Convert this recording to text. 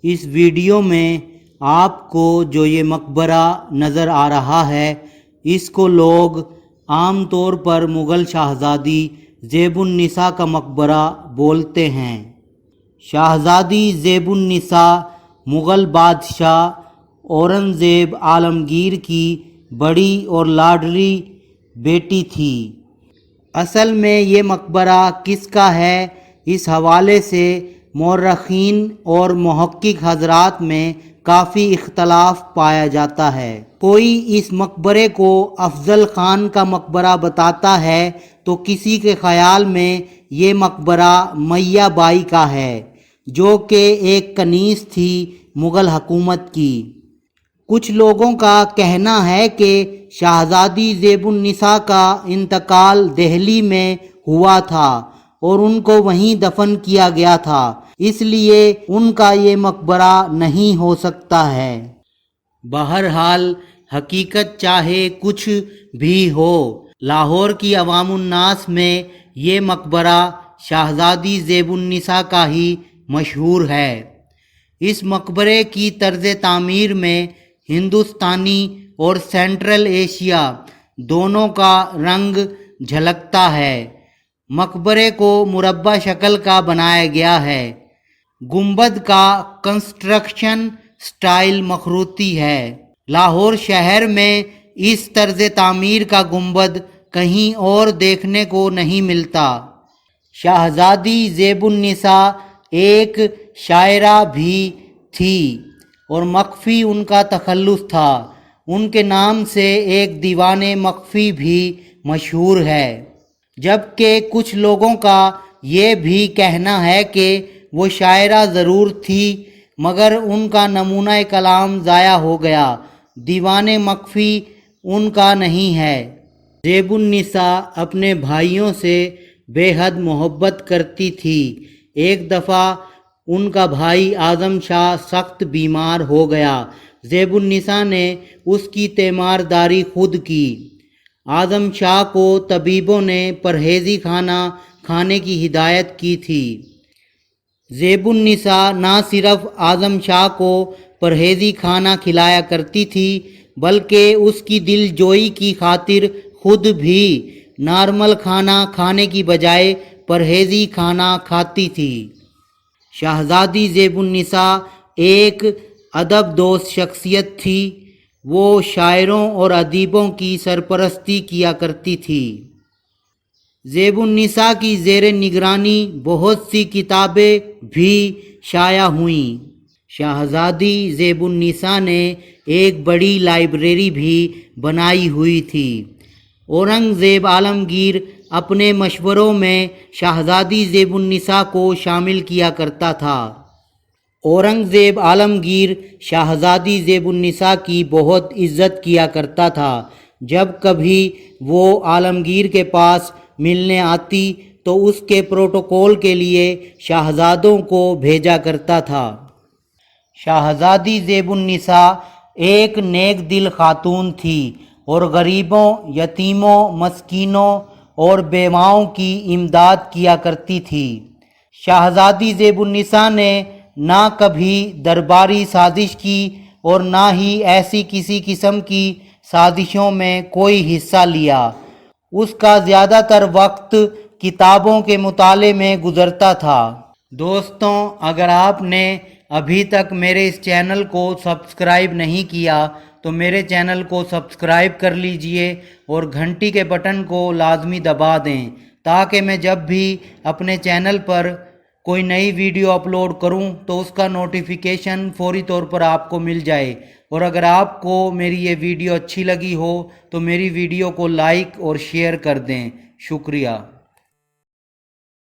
اس video میں آپ کو جو یہ مقبرہ نظر آ رہا ہے اس کو لوگ عام طور پر مغل شہزادی زیب النساء کا مقبرہ بولتے ہیں۔ شہزادی زیب النساء مغل بادشاہ اورنگزیب عالمگیر کی بڑی اور لاڈلی بیٹی تھی۔ اصل میں یہ مقبرہ کس کا ہے، اس حوالے سے مورخین اور محقق حضرات میں کافی اختلاف پایا جاتا ہے۔ کوئی اس مقبرے کو افضل خان کا مقبرہ بتاتا ہے تو کسی کے خیال میں یہ مقبرہ میاں بائی کا ہے، جو کہ ایک کنیز تھی مغل حکومت کی۔ کچھ لوگوں کا کہنا ہے کہ شہزادی زیب النساء کا انتقال دہلی میں ہوا تھا اور ان کو وہیں دفن کیا گیا تھا، اس لیے ان کا یہ مقبرہ نہیں ہو سکتا ہے۔ بہرحال حقیقت چاہے کچھ بھی ہو، لاہور کی عوام الناس میں یہ مقبرہ شہزادی زیب النساء کا ہی مشہور ہے۔ اس مقبرے کی طرز تعمیر میں ہندوستانی اور سینٹرل ایشیا دونوں کا رنگ جھلکتا ہے۔ مقبرے کو مربع شکل کا بنایا گیا ہے۔ گنبد کا کنسٹرکشن سٹائل مخروطی ہے۔ لاہور شہر میں اس طرز تعمیر کا گنبد کہیں اور دیکھنے کو نہیں ملتا۔ شہزادی زیب النساء ایک شاعرہ بھی تھی اور مخفی ان کا تخلص تھا۔ ان کے نام سے ایک دیوان مخفی بھی مشہور ہے، جبکہ کچھ لوگوں کا یہ بھی کہنا ہے کہ وہ شاعرہ ضرور تھی مگر ان کا نمونہ کلام ضائع ہو گیا، دیوان مخفی ان کا نہیں ہے۔ زیب النساء اپنے بھائیوں سے بے حد محبت کرتی تھی۔ ایک دفعہ ان کا بھائی اعظم شاہ سخت بیمار ہو گیا۔ زیب النساء نے اس کی تیمارداری خود کی۔ اعظم شاہ کو طبیبوں نے پرہیزی کھانا کھانے کی ہدایت کی تھی۔ زیب النساء نہ صرف اعظم شاہ کو پرہیزی کھانا کھلایا کرتی تھی بلکہ اس کی دل جوئی کی خاطر خود بھی نارمل کھانا کھانے کی بجائے پرہیزی کھانا کھاتی تھی۔ شہزادی زیب النساء ایک ادب دوست شخصیت تھی۔ وہ شاعروں اور ادیبوں کی سرپرستی کیا کرتی تھی۔ زیب النساء کی زیر نگرانی بہت سی کتابیں بھی شائع ہوئیں۔ شہزادی زیب النساء نے ایک بڑی لائبریری بھی بنائی ہوئی تھی۔ اورنگزیب عالمگیر اپنے مشوروں میں شہزادی زیب النساء کو شامل کیا کرتا تھا۔ اورنگزیب عالمگیر شہزادی زیب النساء کی بہت عزت کیا کرتا تھا۔ جب کبھی وہ عالمگیر کے پاس ملنے آتی تو اس کے پروٹوکول کے لیے شہزادوں کو بھیجا کرتا تھا۔ شہزادی زیب النساء ایک نیک دل خاتون تھی اور غریبوں، یتیموں، مسکینوں اور بیواؤں کی امداد کیا کرتی تھی۔ شہزادی زیب النساء نے نہ کبھی درباری سازش کی اور نہ ہی ایسی کسی قسم کی سازشوں میں کوئی حصہ لیا۔ اس کا زیادہ تر وقت کتابوں کے مطالعے میں گزرتا تھا۔ دوستوں، اگر آپ نے ابھی تک میرے اس چینل کو سبسکرائب نہیں کیا تو میرے چینل کو سبسکرائب کر لیجئے اور گھنٹی کے بٹن کو لازمی دبا دیں تاکہ میں جب بھی اپنے چینل پر کوئی نئی ویڈیو اپلوڈ کروں تو اس کا نوٹیفیکیشن فوری طور پر آپ کو مل جائے۔ اور اگر آپ کو میری یہ ویڈیو اچھی لگی ہو تو میری ویڈیو کو لائک اور شیئر کر دیں۔ شکریہ۔